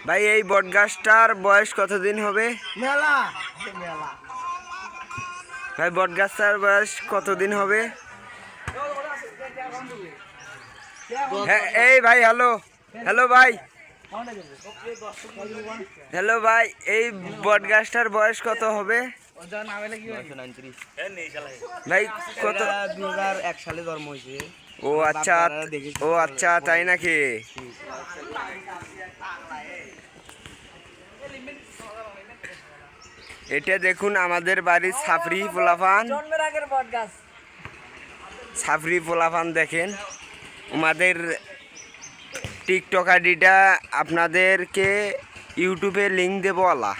ভাই এই বট গাছটার বয়স কতদিন হবে? ভাই বট গাছটার বয়স কতদিন হবে? হ্যাঁ এই ভাই হ্যালো হ্যালো ভাই হ্যালো ভাই এই বট গাছটার বয়স কত হবে? ভাই কত? 2001 সালে জন্ম হয়েছে। ও আচ্ছা ও আচ্ছা তাই নাকি? এটা দেখুন আমাদের বাড়ির সাফরি পোলাপান, সাফরি পোলাপান দেখেন আমাদের টিকটক আইডিটা আপনাদেরকে ইউটিউবে লিঙ্ক দেবো আলা।